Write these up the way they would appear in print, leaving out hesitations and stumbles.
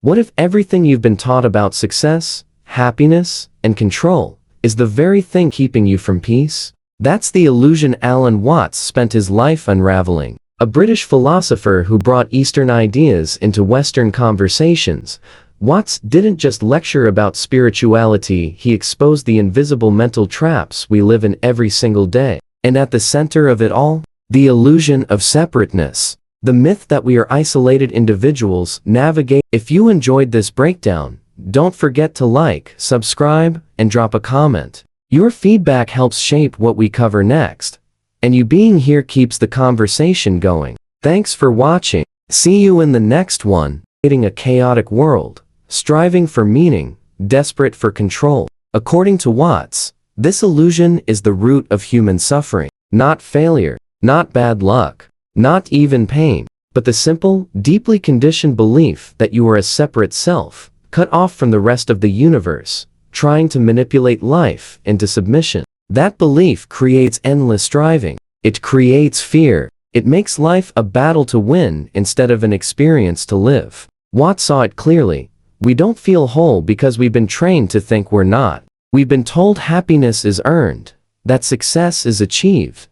What if everything you've been taught about success, happiness, and control is the very thing keeping you from peace? That's the illusion Alan Watts spent his life unraveling. A British philosopher who brought Eastern ideas into Western conversations, Watts didn't just lecture about spirituality, he exposed the invisible mental traps we live in every single day. And at the center of it all, the illusion of separateness. The myth that we are isolated individuals navigate. If you enjoyed this breakdown, don't forget to like, subscribe, and drop a comment. Your feedback helps shape what we cover next. And you being here keeps the conversation going. Thanks for watching. See you in the next one. A chaotic world, striving for meaning, desperate for control. According to Watts, this illusion is the root of human suffering. Not failure, not bad luck, not even pain, but the simple, deeply conditioned belief that you are a separate self, cut off from the rest of the universe, trying to manipulate life into submission. That belief creates endless striving. It creates fear. It makes life a battle to win instead of an experience to live. Watts saw it clearly. We don't feel whole because we've been trained to think we're not. We've been told happiness is earned, that success is achieved,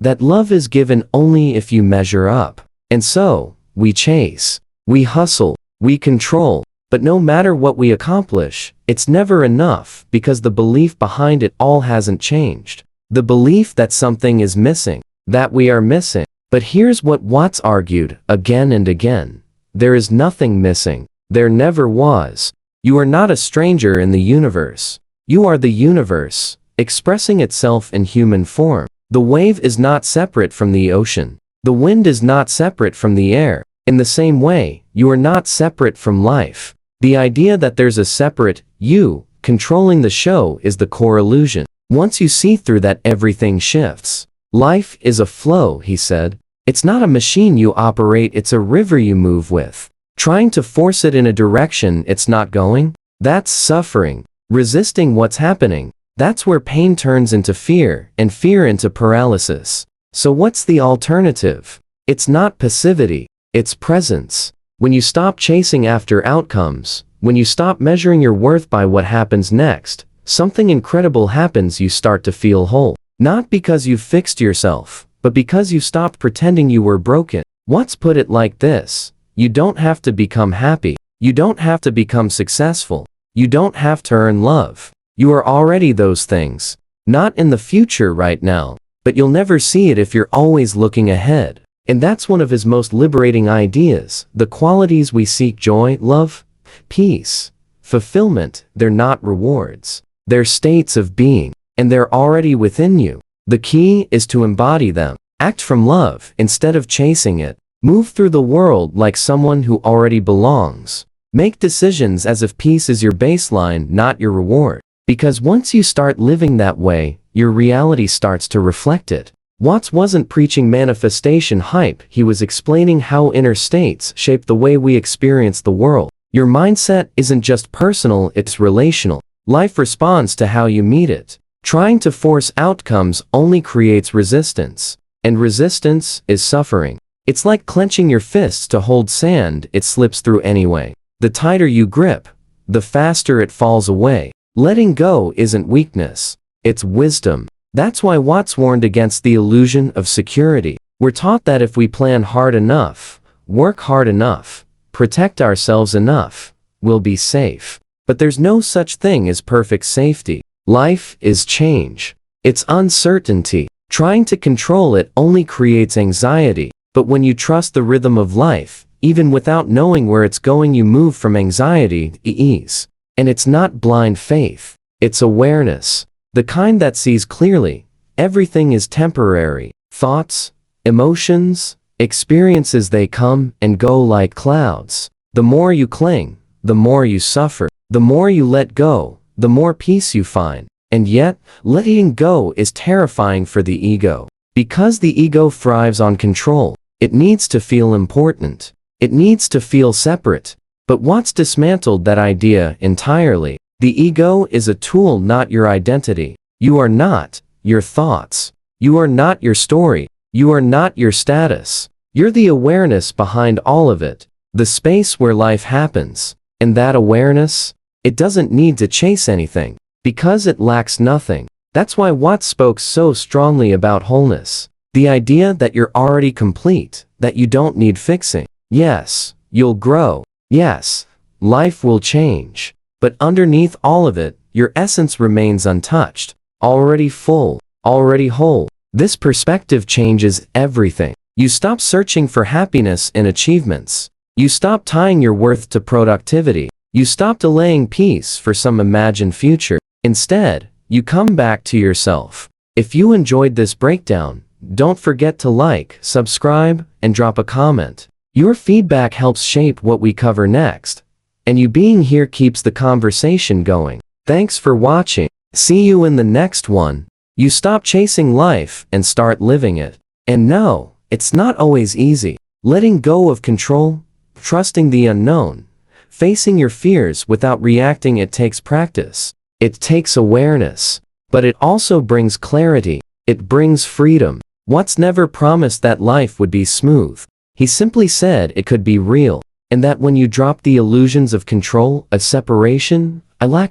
that love is given only if you measure up. And so, we chase, we hustle, we control, but no matter what we accomplish, it's never enough because the belief behind it all hasn't changed. The belief that something is missing, that we are missing. But here's what Watts argued again and again. There is nothing missing. There never was. You are not a stranger in the universe. You are the universe, expressing itself in human form. The wave is not separate from the ocean. The wind is not separate from the air. In the same way, you are not separate from life. The idea that there's a separate you controlling the show is the core illusion. Once you see through that, everything shifts. Life is a flow, he said. It's not a machine you operate, it's a river you move with. Trying to force it in a direction it's not going? That's suffering. Resisting what's happening. That's where pain turns into fear, and fear into paralysis. So what's the alternative? It's not passivity, it's presence. When you stop chasing after outcomes, when you stop measuring your worth by what happens next, something incredible happens. You start to feel whole. Not because you've fixed yourself, but because you stopped pretending you were broken. Watts put it like this: you don't have to become happy. You don't have to become successful. You don't have to earn love. You are already those things. Not in the future right now, but you'll never see it if you're always looking ahead. And that's one of his most liberating ideas. The qualities we seek: joy, love, peace, fulfillment. They're not rewards. They're states of being, and they're already within you. The key is to embody them. Act from love instead of chasing it. Move through the world like someone who already belongs. Make decisions as if peace is your baseline, not your reward. Because once you start living that way, your reality starts to reflect it. Watts wasn't preaching manifestation hype, he was explaining how inner states shape the way we experience the world. Your mindset isn't just personal, it's relational. Life responds to how you meet it. Trying to force outcomes only creates resistance. And resistance is suffering. It's like clenching your fists to hold sand, it slips through anyway. The tighter you grip, the faster it falls away. Letting go isn't weakness, it's wisdom. That's why Watts warned against the illusion of security. We're taught that if we plan hard enough, work hard enough, protect ourselves enough, we'll be safe. But there's no such thing as perfect safety. Life is change. It's uncertainty. Trying to control it only creates anxiety. But when you trust the rhythm of life, even without knowing where it's going, you move from anxiety to ease. And it's not blind faith. It's awareness. The kind that sees clearly. Everything is temporary. Thoughts, emotions, experiences, they come and go like clouds. The more you cling, the more you suffer. The more you let go, the more peace you find. And yet, letting go is terrifying for the ego. Because the ego thrives on control. It needs to feel important. It needs to feel separate. But Watts dismantled that idea entirely. The ego is a tool, not your identity. You are not your thoughts. You are not your story. You are not your status. You're the awareness behind all of it. The space where life happens. And that awareness, it doesn't need to chase anything, because it lacks nothing. That's why Watts spoke so strongly about wholeness. The idea that you're already complete, that you don't need fixing. Yes, you'll grow. Yes, life will change. But underneath all of it, your essence remains untouched, already full, already whole. This perspective changes everything. You stop searching for happiness in achievements. You stop tying your worth to productivity. You stop delaying peace for some imagined future. Instead, you come back to yourself. If you enjoyed this breakdown, don't forget to like, subscribe, and drop a comment. Your feedback helps shape what we cover next. And you being here keeps the conversation going. Thanks for watching. See you in the next one. You stop chasing life and start living it. And no, it's not always easy. Letting go of control, trusting the unknown, facing your fears without reacting, it takes practice. It takes awareness. But it also brings clarity. It brings freedom. Watts never promised that life would be smooth. He simply said it could be real. And that when you drop the illusions of control, of separation,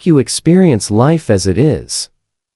you experience life as it is.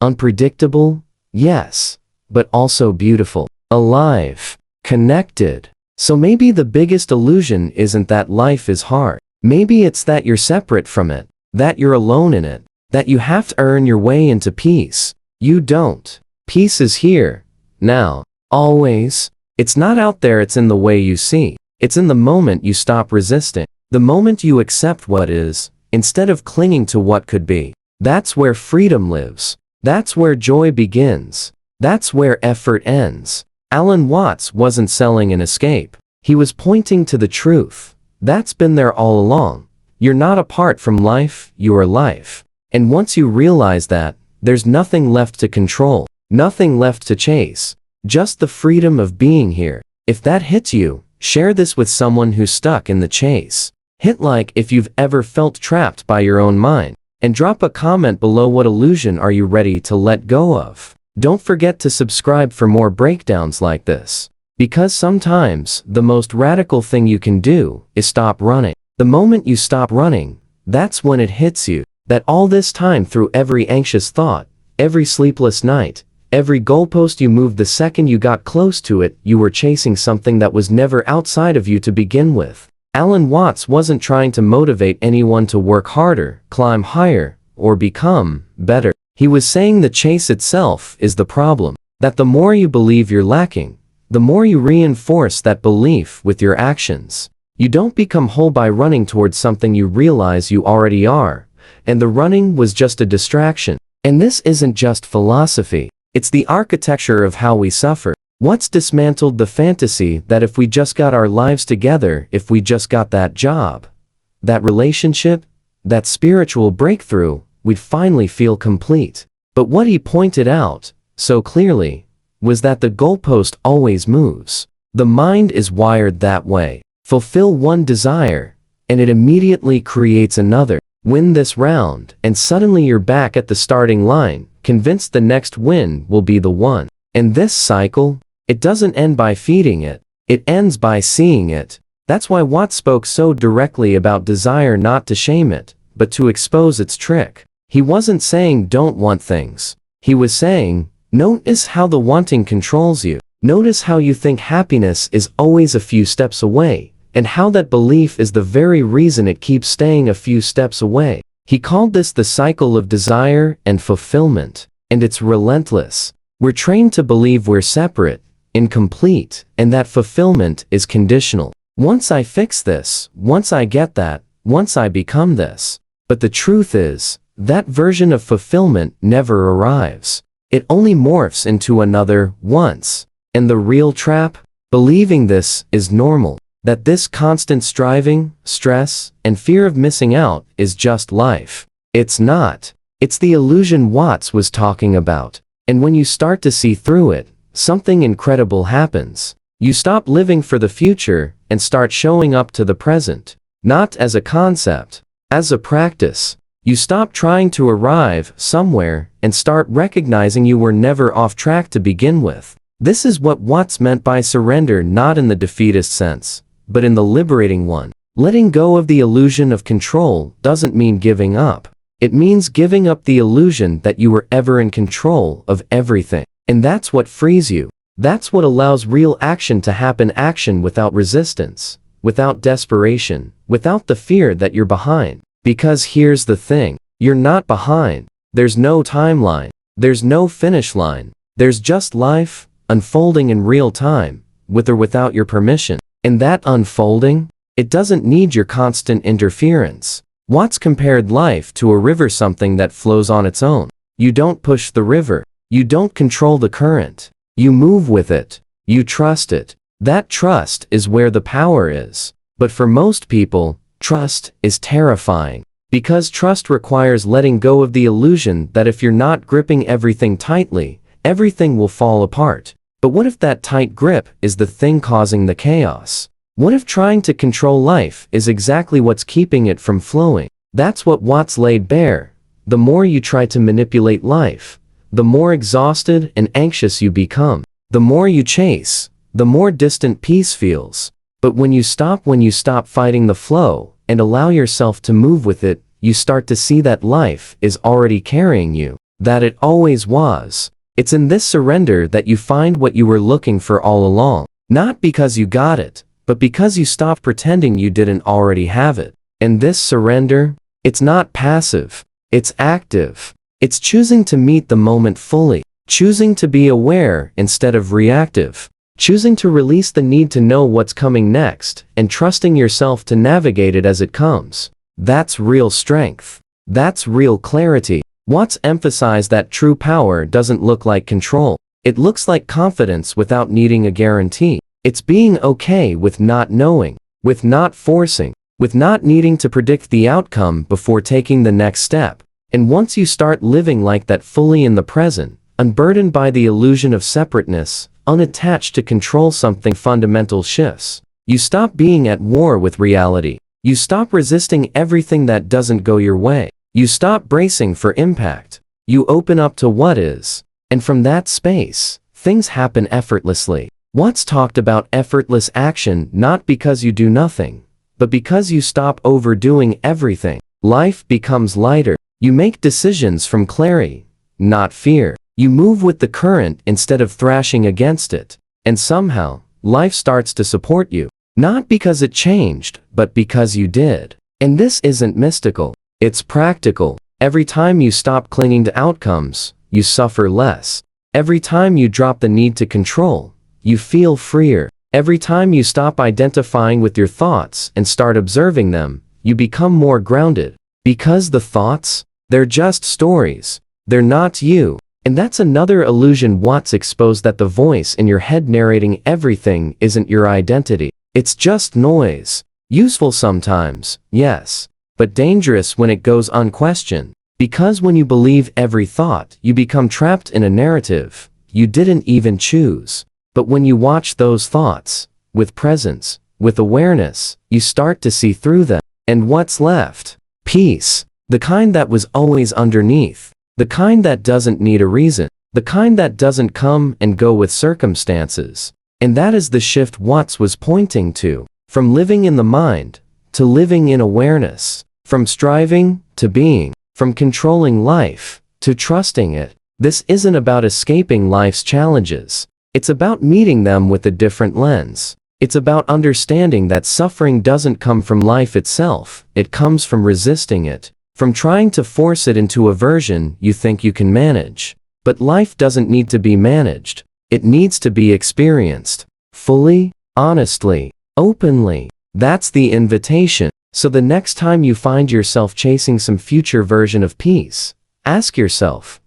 Unpredictable, yes, but also beautiful, alive, connected. So maybe the biggest illusion isn't that life is hard. Maybe it's that you're separate from it, that you're alone in it, that you have to earn your way into peace. You don't. Peace is here, now, always. It's not out there, it's in the way you see. It's in the moment you stop resisting. The moment you accept what is, instead of clinging to what could be. That's where freedom lives. That's where joy begins. That's where effort ends. Alan Watts wasn't selling an escape. He was pointing to the truth. That's been there all along. You're not apart from life, you are life. And once you realize that, there's nothing left to control, nothing left to chase, just the freedom of being here. If that hits you, share this with someone who's stuck in the chase. Hit like if you've ever felt trapped by your own mind. And drop a comment below, what illusion are you ready to let go of? Don't forget to subscribe for more breakdowns like this. Because sometimes, the most radical thing you can do is stop running. The moment you stop running, that's when it hits you. That all this time, through every anxious thought, every sleepless night, every goalpost you moved, the second you got close to it, you were chasing something that was never outside of you to begin with. Alan Watts wasn't trying to motivate anyone to work harder, climb higher, or become better. He was saying the chase itself is the problem. That the more you believe you're lacking, the more you reinforce that belief with your actions. You don't become whole by running towards something you realize you already are. And the running was just a distraction. And this isn't just philosophy. It's the architecture of how we suffer. Watts dismantled the fantasy that if we just got our lives together, if we just got that job, that relationship, that spiritual breakthrough, we'd finally feel complete. But what he pointed out, so clearly, was that the goalpost always moves. The mind is wired that way. Fulfill one desire, and it immediately creates another. Win this round, and suddenly you're back at the starting line, convinced the next win will be the one. And this cycle, it doesn't end by feeding it, it ends by seeing it. That's why Watts spoke so directly about desire, not to shame it, but to expose its trick. He wasn't saying don't want things. He was saying, notice how the wanting controls you. Notice how you think happiness is always a few steps away, and how that belief is the very reason it keeps staying a few steps away. He called this the cycle of desire and fulfillment, and it's relentless. We're trained to believe we're separate, incomplete, and that fulfillment is conditional. Once I fix this, once I get that, once I become this. But the truth is, that version of fulfillment never arrives. It only morphs into another once. And the real trap? Believing this is normal. That this constant striving, stress, and fear of missing out is just life. It's not. It's the illusion Watts was talking about. And when you start to see through it, something incredible happens. You stop living for the future and start showing up to the present. Not as a concept, as a practice. You stop trying to arrive somewhere and start recognizing you were never off track to begin with. This is what Watts meant by surrender, not in the defeatist sense, but in the liberating one. Letting go of the illusion of control doesn't mean giving up. It means giving up the illusion that you were ever in control of everything. And that's what frees you. That's what allows real action to happen, action without resistance, without desperation, without the fear that you're behind. Because here's the thing, you're not behind. There's no timeline. There's no finish line. There's just life, unfolding in real time, with or without your permission. And that unfolding, it doesn't need your constant interference. Watts compared life to a river, something that flows on its own. You don't push the river. You don't control the current. You move with it. You trust it. That trust is where the power is. But for most people, trust is terrifying. Because trust requires letting go of the illusion that if you're not gripping everything tightly, everything will fall apart. But what if that tight grip is the thing causing the chaos? What if trying to control life is exactly what's keeping it from flowing? That's what Watts laid bare. The more you try to manipulate life, the more exhausted and anxious you become. The more you chase, the more distant peace feels. But when you stop fighting the flow and allow yourself to move with it, you start to see that life is already carrying you, that it always was. It's in this surrender that you find what you were looking for all along. Not because you got it, but because you stopped pretending you didn't already have it. And this surrender, it's not passive, it's active. It's choosing to meet the moment fully, choosing to be aware instead of reactive, choosing to release the need to know what's coming next, and trusting yourself to navigate it as it comes. That's real strength. That's real clarity. Watts emphasized that true power doesn't look like control. It looks like confidence without needing a guarantee. It's being okay with not knowing, with not forcing, with not needing to predict the outcome before taking the next step. And once you start living like that, fully in the present, unburdened by the illusion of separateness, unattached to control, something fundamental shifts. You stop being at war with reality. You stop resisting everything that doesn't go your way. You stop bracing for impact. You open up to what is. And from that space, things happen effortlessly. Watts talked about effortless action, not because you do nothing, but because you stop overdoing everything. Life becomes lighter. You make decisions from clarity, not fear. You move with the current instead of thrashing against it. And somehow, life starts to support you. Not because it changed, but because you did. And this isn't mystical. It's practical. Every time you stop clinging to outcomes, you suffer less. Every time you drop the need to control, you feel freer. Every time you stop identifying with your thoughts and start observing them, you become more grounded. Because the thoughts, they're just stories. They're not you. And that's another illusion Watts exposed, that the voice in your head narrating everything isn't your identity. It's just noise. Useful sometimes, yes, but dangerous when it goes unquestioned. Because when you believe every thought, you become trapped in a narrative you didn't even choose. But when you watch those thoughts, with presence, with awareness, you start to see through them. And what's left? Peace. The kind that was always underneath. The kind that doesn't need a reason. The kind that doesn't come and go with circumstances. And that is the shift Watts was pointing to. From living in the mind, to living in awareness. From striving, to being. From controlling life, to trusting it. This isn't about escaping life's challenges. It's about meeting them with a different lens. It's about understanding that suffering doesn't come from life itself, it comes from resisting it, from trying to force it into a version you think you can manage. But life doesn't need to be managed. It needs to be experienced. Fully, honestly, openly. That's the invitation. So the next time you find yourself chasing some future version of peace, ask yourself,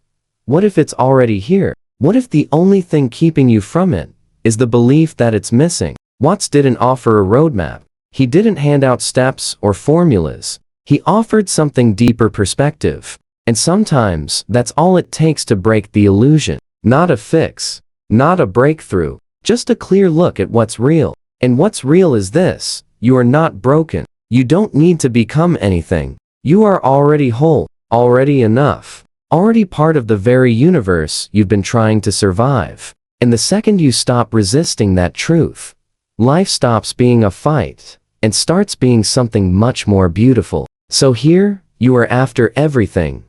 what if it's already here? What if the only thing keeping you from it is the belief that it's missing? Watts didn't offer a roadmap. He didn't hand out steps or formulas. He offered something deeper: perspective. And sometimes that's all it takes to break the illusion. Not a fix, not a breakthrough, just a clear look at what's real. And what's real is this: you are not broken. You don't need to become anything. You are already whole, already enough, already part of the very universe you've been trying to survive. And the second you stop resisting that truth, life stops being a fight and starts being something much more beautiful. So here, you are after everything.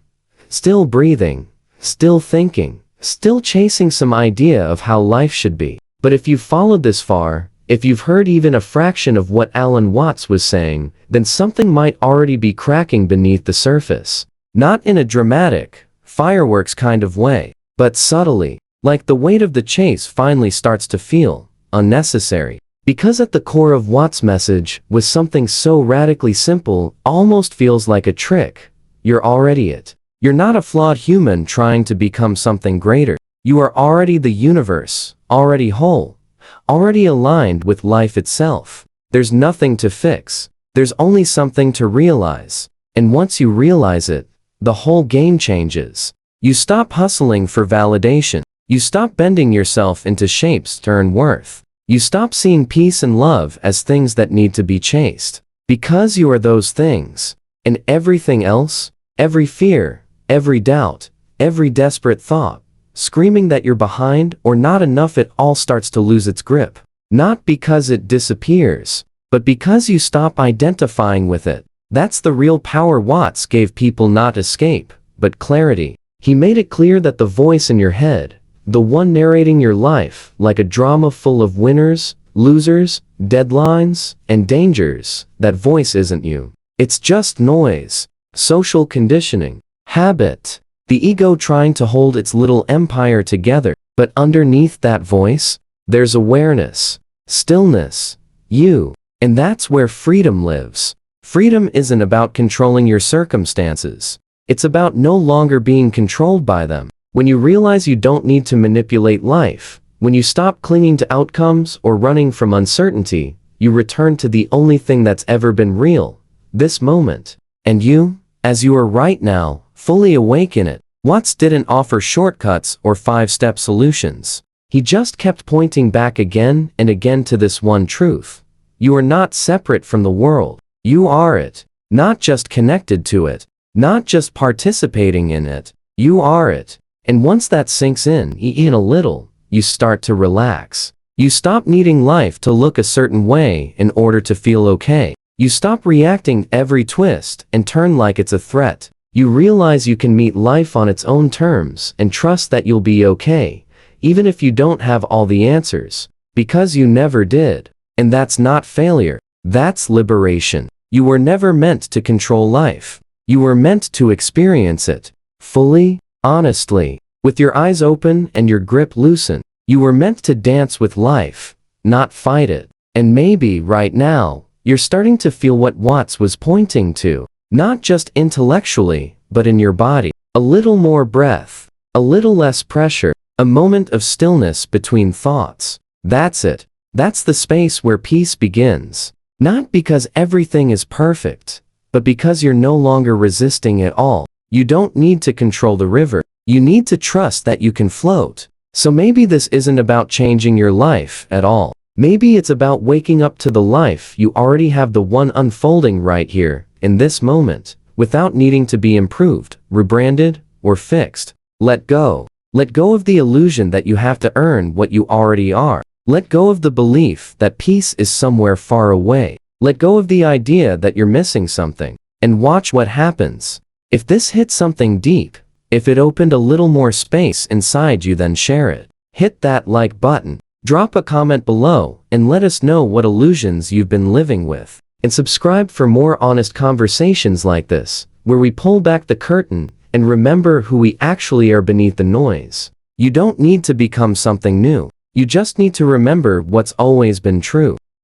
Still breathing, still thinking, still chasing some idea of how life should be. But if you've followed this far, if you've heard even a fraction of what Alan Watts was saying, then something might already be cracking beneath the surface. Not in a dramatic, fireworks kind of way, but subtly, like the weight of the chase finally starts to feel unnecessary. Because at the core of Watts' message was something so radically simple, almost feels like a trick. You're already it. You're not a flawed human trying to become something greater. You are already the universe, already whole, already aligned with life itself. There's nothing to fix. There's only something to realize. And once you realize it, the whole game changes. You stop hustling for validation. You stop bending yourself into shapes to earn worth. You stop seeing peace and love as things that need to be chased. Because you are those things. And everything else, every fear, every doubt, every desperate thought, screaming that you're behind or not enough, it all starts to lose its grip. Not because it disappears, but because you stop identifying with it. That's the real power Watts gave people, not escape, but clarity. He made it clear that the voice in your head, the one narrating your life like a drama full of winners, losers, deadlines, and dangers, that voice isn't you. It's just noise, social conditioning, habit, the ego trying to hold its little empire together. But underneath that voice, there's awareness, stillness, you. And that's where freedom lives. Freedom isn't about controlling your circumstances. It's about no longer being controlled by them. When you realize you don't need to manipulate life, when you stop clinging to outcomes or running from uncertainty, you return to the only thing that's ever been real, this moment. And you, as you are right now, fully awake in it. Watts didn't offer shortcuts or five-step solutions. He just kept pointing back again and again to this one truth. You are not separate from the world. You are it. Not just connected to it. Not just participating in it. You are it. And once that sinks in a little, you start to relax. You stop needing life to look a certain way in order to feel okay. You stop reacting every twist and turn like it's a threat. You realize you can meet life on its own terms and trust that you'll be okay, even if you don't have all the answers, because you never did. And that's not failure. That's liberation. You were never meant to control life. You were meant to experience it fully, honestly, with your eyes open and your grip loosened. You were meant to dance with life, not fight it. And maybe right now, you're starting to feel what Watts was pointing to, not just intellectually, but in your body. A little more breath, a little less pressure, a moment of stillness between thoughts. That's it. That's the space where peace begins. Not because everything is perfect, but because you're no longer resisting it all. You don't need to control the river. You need to trust that you can float. So maybe this isn't about changing your life at all. Maybe it's about waking up to the life you already have, the one unfolding right here, in this moment, without needing to be improved, rebranded, or fixed. Let go. Let go of the illusion that you have to earn what you already are. Let go of the belief that peace is somewhere far away. Let go of the idea that you're missing something. And watch what happens. If this hit something deep, if it opened a little more space inside you, then share it. Hit that like button. Drop a comment below and let us know what illusions you've been living with. And subscribe for more honest conversations like this, where we pull back the curtain and remember who we actually are beneath the noise. You don't need to become something new. You just need to remember what's always been true.